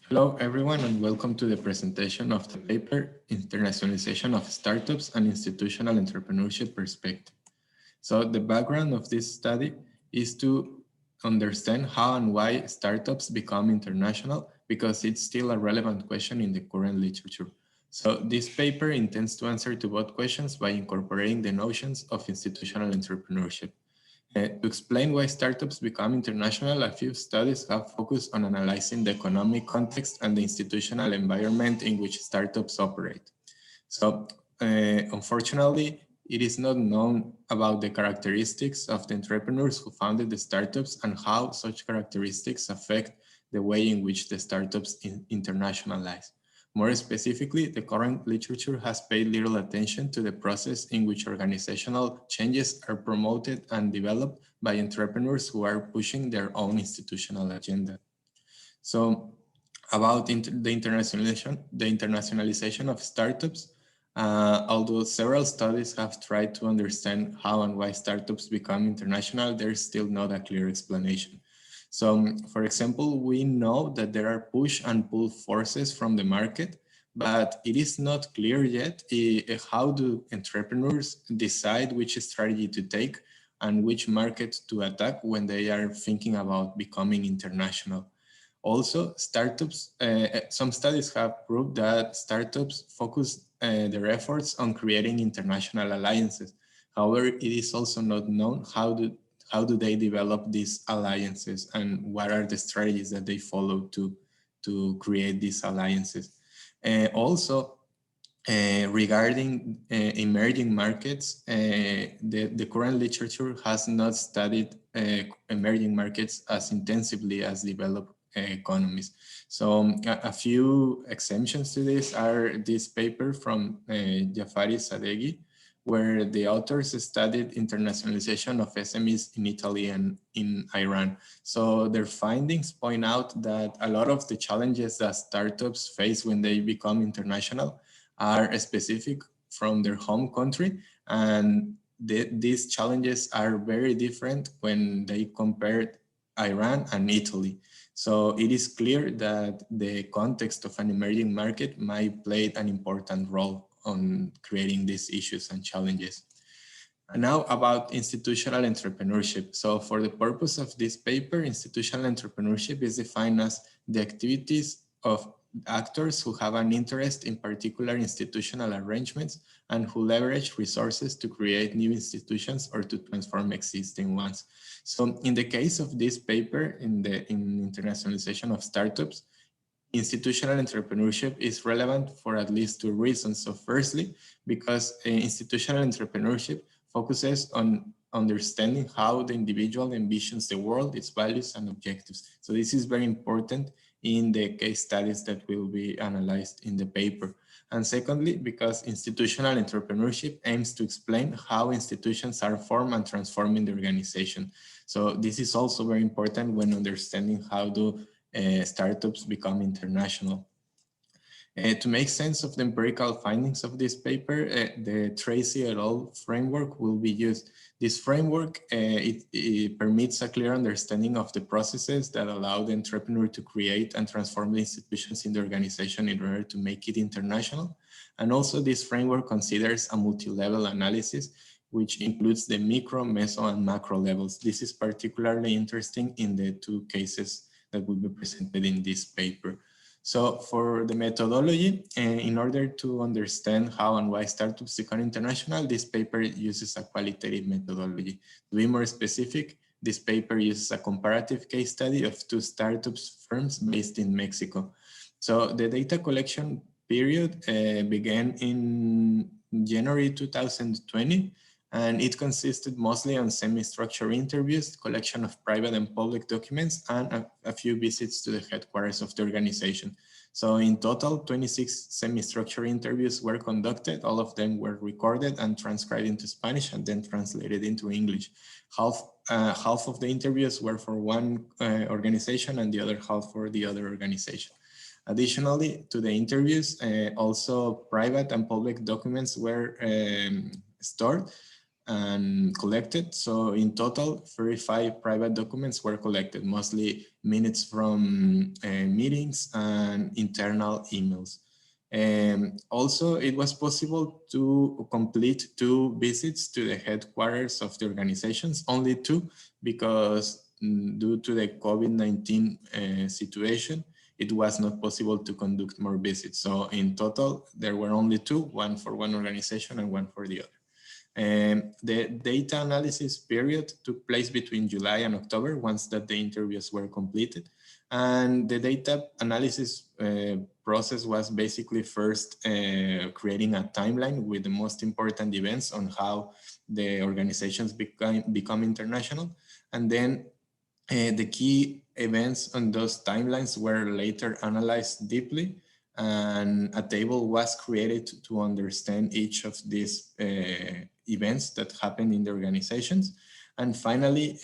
Hello, everyone, and welcome to the presentation of the paper, Internationalization of Startups and Institutional Entrepreneurship Perspective. So the background of this study is to understand how and why startups become international, because it's still a relevant question in the current literature. So this paper intends to answer to both questions by incorporating the notions of institutional entrepreneurship. To explain why startups become international, a few studies have focused on analyzing the economic context and the institutional environment in which startups operate. So, unfortunately, it is not known about the characteristics of the entrepreneurs who founded the startups and how such characteristics affect the way in which the startups internationalize. More specifically, the current literature has paid little attention to the process in which organizational changes are promoted and developed by entrepreneurs who are pushing their own institutional agenda. So, about the internationalization of startups, although several studies have tried to understand how and why startups become international, there's still not a clear explanation. So, for example, we know that there are push and pull forces from the market, but it is not clear yet how do entrepreneurs decide which strategy to take and which market to attack when they are thinking about becoming international. Also, some studies have proved that startups focus their efforts on creating international alliances. However, it is also not known how do they develop these alliances and what are the strategies that they follow to create these alliances. Also, regarding emerging markets, the current literature has not studied emerging markets as intensively as developed economies. So a few exemptions to this are this paper from Jafari Sadeghi, where the authors studied internationalization of SMEs in Italy and in Iran. So their findings point out that a lot of the challenges that startups face when they become international are specific from their home country, and these challenges are very different when they compare Iran and Italy. So it is clear that the context of an emerging market might play an important role on creating these issues and challenges. And now about institutional entrepreneurship. So for the purpose of this paper, institutional entrepreneurship is defined as the activities of actors who have an interest in particular institutional arrangements and who leverage resources to create new institutions or to transform existing ones. So in the case of this paper, in internationalization of startups, institutional entrepreneurship is relevant for at least two reasons. So firstly, because institutional entrepreneurship focuses on understanding how the individual envisions the world, its values and objectives. So this is very important in the case studies that will be analyzed in the paper. And secondly, because institutional entrepreneurship aims to explain how institutions are formed and transformed in the organization. So this is also very important when understanding how do startups become international. To make sense of the empirical findings of this paper, the Tracy et al. Framework will be used. This framework, it permits a clear understanding of the processes that allow the entrepreneur to create and transform the institutions in the organization in order to make it international. And also this framework considers a multi-level analysis, which includes the micro, meso, and macro levels. This is particularly interesting in the two cases that will be presented in this paper. So for the methodology, in order to understand how and why startups become international, this paper uses a qualitative methodology. To be more specific, this paper uses a comparative case study of two startups firms based in Mexico. So the data collection period began in January 2020, and it consisted mostly on semi-structured interviews, collection of private and public documents, and a few visits to the headquarters of the organization. So in total, 26 semi-structured interviews were conducted. All of them were recorded and transcribed into Spanish and then translated into English. Half of the interviews were for one organization and the other half for the other organization. Additionally to the interviews, also private and public documents were stored. and collected. So in total, 35 private documents were collected, mostly minutes from meetings and internal emails. Also, it was possible to complete 2 visits to the headquarters of the organizations, only 2, because due to the COVID-19 situation, it was not possible to conduct more visits. So in total, there were only 2, one for one organization and one for the other. The data analysis period took place between July and October, once that the interviews were completed. And the data analysis process was basically first creating a timeline with the most important events on how the organizations become international. And then the key events on those timelines were later analyzed deeply, and a table was created to understand each of these events that happen in the organizations. And finally,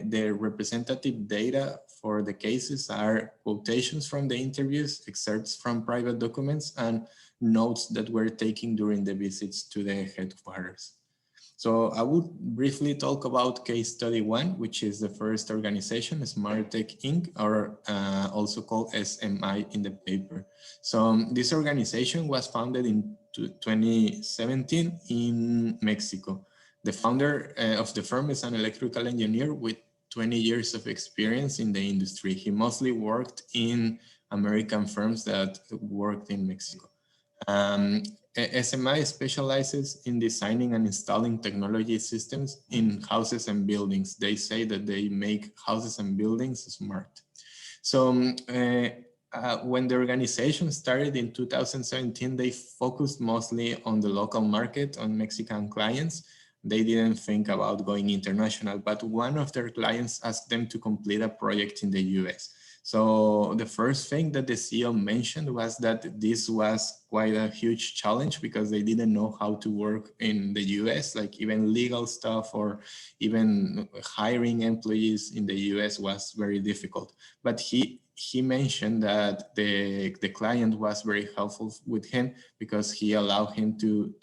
the representative data for the cases are quotations from the interviews, excerpts from private documents, and notes that were taken during the visits to the headquarters. So I would briefly talk about case study 1, which is the first organization, SmartTech Inc., or also called SMI in the paper. So this organization was founded in 2017 in Mexico. The founder of the firm is an electrical engineer with 20 years of experience in the industry. He mostly worked in American firms that worked in Mexico. SMI specializes in designing and installing technology systems in houses and buildings. They say that they make houses and buildings smart. So when the organization started in 2017, they focused mostly on the local market, on Mexican clients. They didn't think about going international, but one of their clients asked them to complete a project in the US. So the first thing that the CEO mentioned was that this was quite a huge challenge because they didn't know how to work in the US, like even legal stuff or even hiring employees in the US was very difficult. But he mentioned that the client was very helpful with him because he allowed him to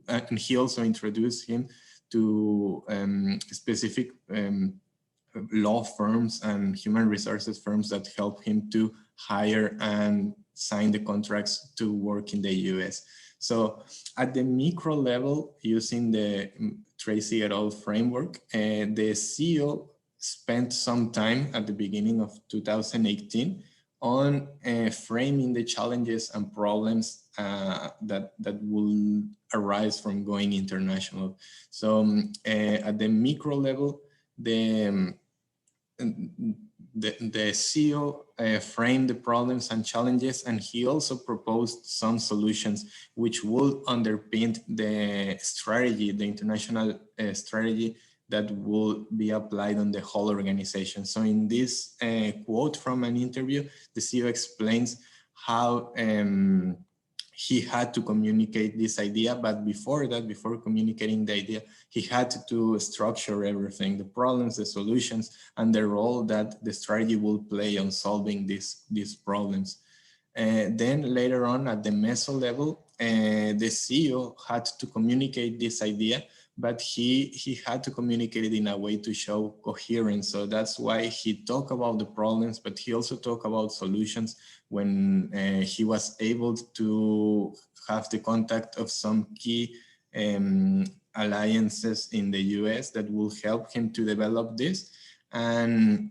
and he also introduced him to specific law firms and human resources firms that help him to hire and sign the contracts to work in the US. So at the micro level, using the Tracy et al. Framework, the CEO spent some time at the beginning of 2018 on framing the challenges and problems that will arise from going international. So at the micro level, the CEO framed the problems and challenges, and he also proposed some solutions which will underpin the strategy, the international strategy that will be applied on the whole organization. So in this quote from an interview, the CEO explains how he had to communicate this idea, but before that, before communicating the idea, he had to structure everything, the problems, the solutions, and the role that the strategy will play on solving these problems. Then later on at the meso level, the CEO had to communicate this idea, but he had to communicate it in a way to show coherence. So that's why he talked about the problems, but he also talked about solutions when he was able to have the contact of some key alliances in the US that will help him to develop this. And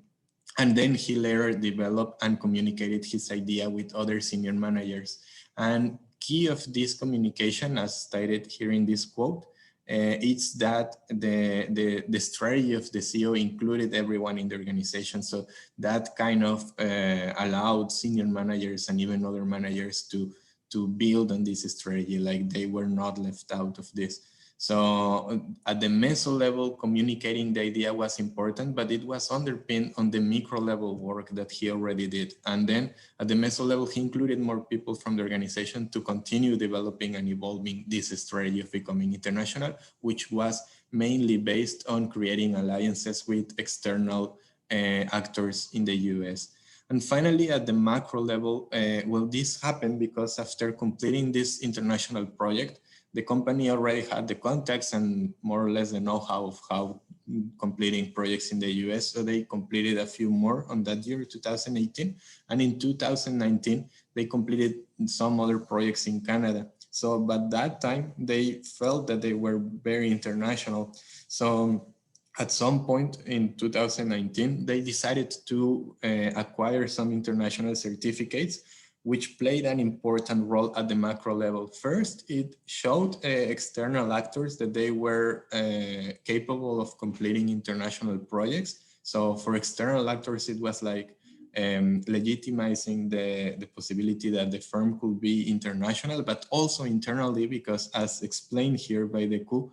then he later developed and communicated his idea with other senior managers. And key of this communication, as stated here in this quote, it's that the strategy of the CEO included everyone in the organization. So that kind of allowed senior managers and even other managers to build on this strategy, like they were not left out of this. So at the meso level, communicating the idea was important, but it was underpinned on the micro level work that he already did. And then at the meso level, he included more people from the organization to continue developing and evolving this strategy of becoming international, which was mainly based on creating alliances with external actors in the US. And finally, at the macro level, well, this happened because after completing this international project, the company already had the contacts and more or less the know-how of how completing projects in the US. So they completed a few more on that year, 2018. And in 2019, they completed some other projects in Canada. So, but that time they felt that they were very international. So at some point in 2019, they decided to acquire some international certificates, which played an important role at the macro level. First, it showed external actors that they were capable of completing international projects. So for external actors, it was like legitimizing the possibility that the firm could be international, but also internally, because as explained here by the coup,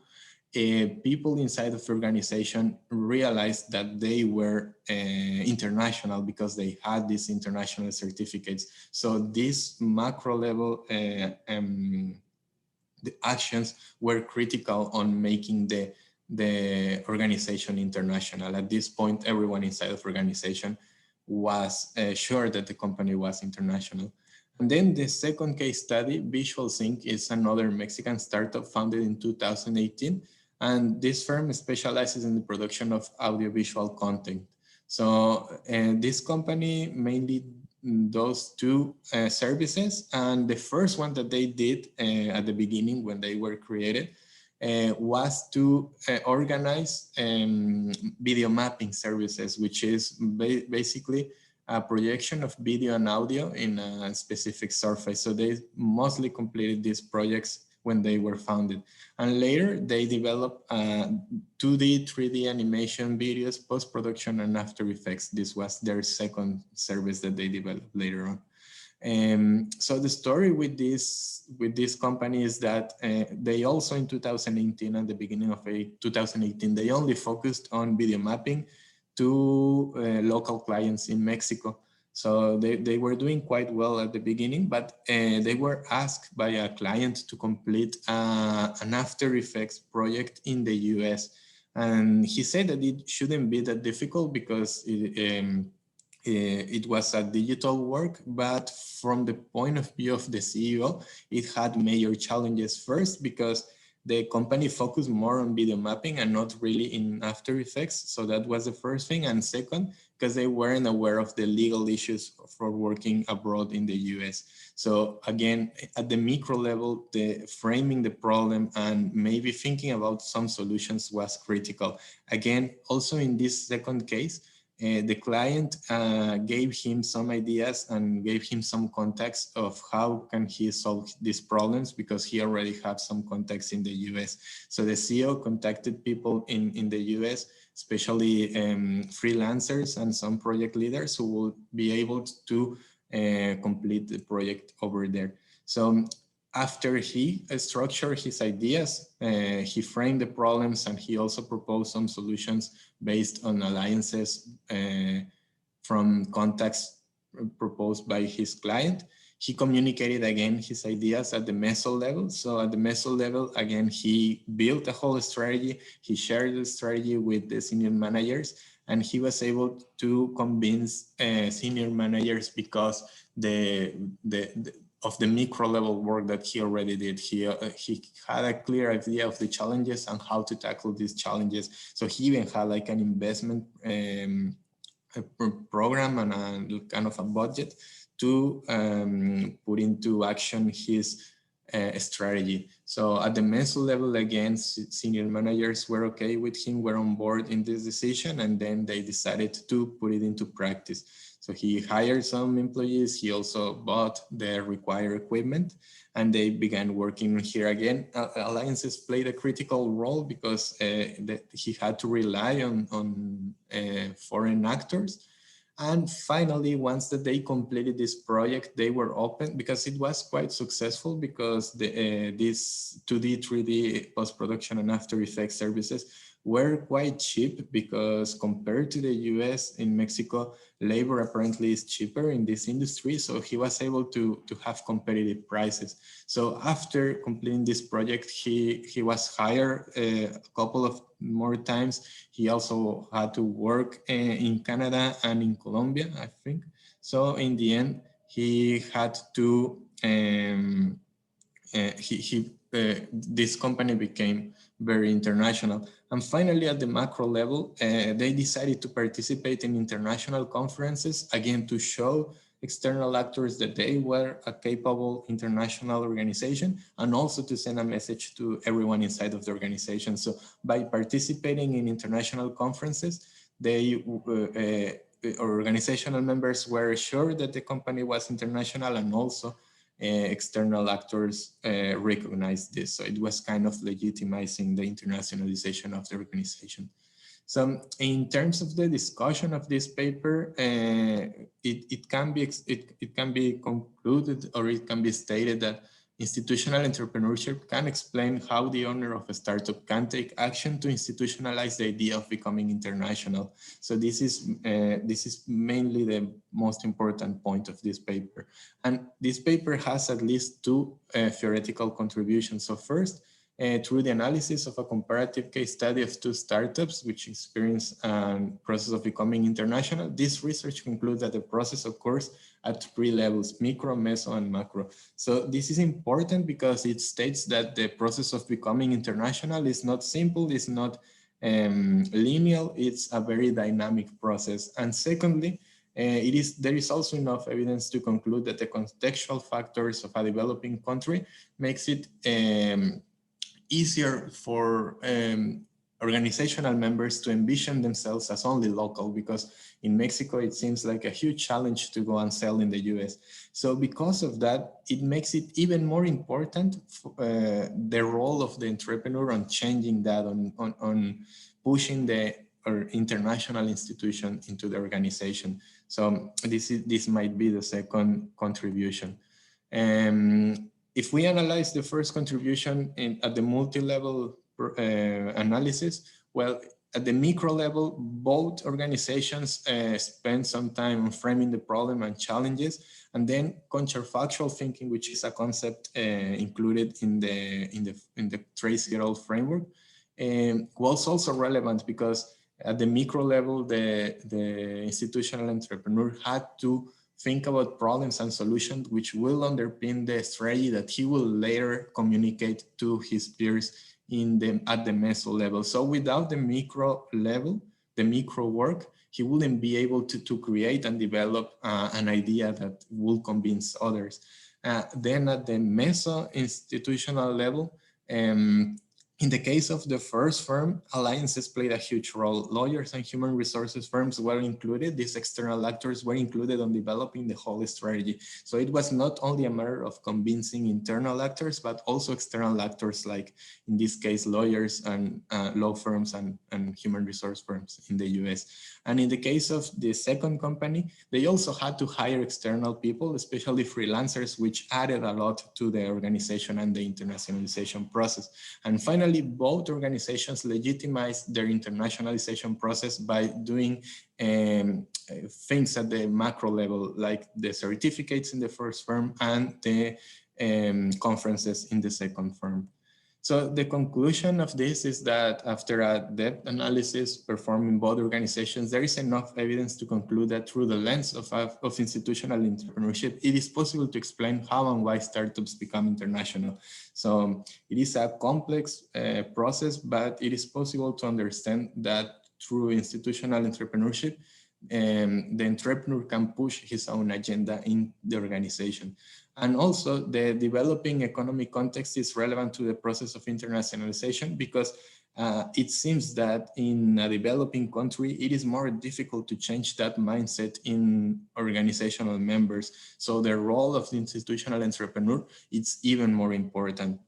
people inside of the organization realized that they were international because they had these international certificates. So this macro level, the actions were critical on making the organization international. At this point, everyone inside of the organization was sure that the company was international. And then the second case study, Visual Sync, is another Mexican startup founded in 2018. And this firm specializes in the production of audiovisual content. So this company mainly does two services. And the first one that they did at the beginning when they were created was to organize video mapping services, which is basically a projection of video and audio in a specific surface. So they mostly completed these projects when they were founded. And later they developed 2D, 3D animation videos, post-production and After Effects. This was their second service that they developed later on. So the story with this company is that they also in 2018, at the beginning of 2018, they only focused on video mapping to local clients in Mexico. So they were doing quite well at the beginning, but they were asked by a client to complete an After Effects project in the US. And he said that it shouldn't be that difficult because it was a digital work, but from the point of view of the CEO, it had major challenges. First, because the company focused more on video mapping and not really in After Effects. So that was the first thing. And second, because they weren't aware of the legal issues for working abroad in the US. So again, at the micro level, the framing the problem and maybe thinking about some solutions was critical. Again, also in this second case, the client gave him some ideas and gave him some context of how can he solve these problems because he already had some contacts in the US. So the CEO contacted people in the US, especially freelancers and some project leaders who will be able to complete the project over there. So after he structured his ideas, he framed the problems and he also proposed some solutions based on alliances from contacts proposed by his client. He communicated again his ideas at the meso level. So at the meso level, again, he built a whole strategy. He shared the strategy with the senior managers and he was able to convince senior managers because of the micro level work that he already did. He had a clear idea of the challenges and how to tackle these challenges. So he even had like an investment program and a kind of a budget to put into action his strategy. So at the meso level, again, senior managers were okay with him, were on board in this decision, and then they decided to put it into practice. So he hired some employees, he also bought the required equipment, and they began working here again. Alliances played a critical role because he had to rely on foreign actors. And finally, once that they completed this project, they were open because it was quite successful because these 2D, 3D post-production and After Effects services were quite cheap because compared to the US, in Mexico, labor apparently is cheaper in this industry. So he was able to have competitive prices. So after completing this project, he was hired a couple of more times. He also had to work in Canada and in Colombia, I think. So in the end, he had to, he this company became very international. And finally, at the macro level, they decided to participate in international conferences, again, to show external actors that they were a capable international organization, and also to send a message to everyone inside of the organization. So by participating in international conferences, they organizational members were sure that the company was international, and also external actors recognized this. So it was kind of legitimizing the internationalization of the organization. So in terms of the discussion of this paper, it can be concluded, or it can be stated that institutional entrepreneurship can explain how the owner of a startup can take action to institutionalize the idea of becoming international. So this is mainly the most important point of this paper. And this paper has at least two theoretical contributions. So first, through the analysis of a comparative case study of two startups which experience a process of becoming international, this research concludes that the process occurs at three levels: micro, meso, and macro. So this is important because it states that the process of becoming international is not simple, it's not linear, it's a very dynamic process. And secondly, there is also enough evidence to conclude that the contextual factors of a developing country makes it easier for organizational members to envision themselves as only local, because in Mexico it seems like a huge challenge to go and sell in the US. So because of that, it makes it even more important the role of the entrepreneur on changing that, on pushing the international institution into the organization. So this might be the second contribution. If we analyze the first contribution at the multi-level analysis, well, at the micro level, both organizations spend some time on framing the problem and challenges, and then counterfactual thinking, which is a concept included in the Trace-Gerald framework, was also relevant because at the micro level, the institutional entrepreneur had to think about problems and solutions which will underpin the strategy that he will later communicate to his peers at the meso level. So without the micro level, the micro work, he wouldn't be able to create and develop an idea that will convince others. Then at the meso institutional level, in the case of the first firm, alliances played a huge role. Lawyers and human resources firms were included. These external actors were included on developing the whole strategy. So it was not only a matter of convincing internal actors, but also external actors, like in this case, lawyers and law firms and human resource firms in the US. And in the case of the second company, they also had to hire external people, especially freelancers, which added a lot to the organization and the internationalization process. And finally, both organizations legitimized their internationalization process by doing things at the macro level, like the certificates in the first firm and the conferences in the second firm. So the conclusion of this is that after a depth analysis performed in both organizations, there is enough evidence to conclude that through the lens of institutional entrepreneurship, it is possible to explain how and why startups become international. So it is a complex process, but it is possible to understand that through institutional entrepreneurship, the entrepreneur can push his own agenda in the organization. And also the developing economic context is relevant to the process of internationalization because it seems that in a developing country, it is more difficult to change that mindset in organizational members. So the role of the institutional entrepreneur is even more important.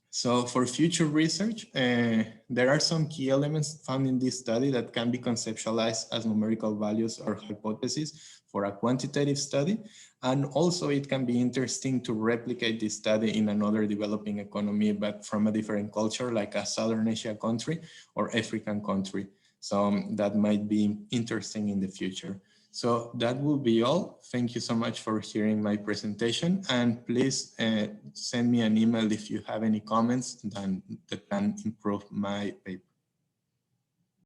So for future research, there are some key elements found in this study that can be conceptualized as numerical values or hypotheses for a quantitative study. And also it can be interesting to replicate this study in another developing economy, but from a different culture, like a Southern Asia country or African country. So that might be interesting in the future. So that will be all. Thank you so much for hearing my presentation, and please send me an email if you have any comments that can improve my paper.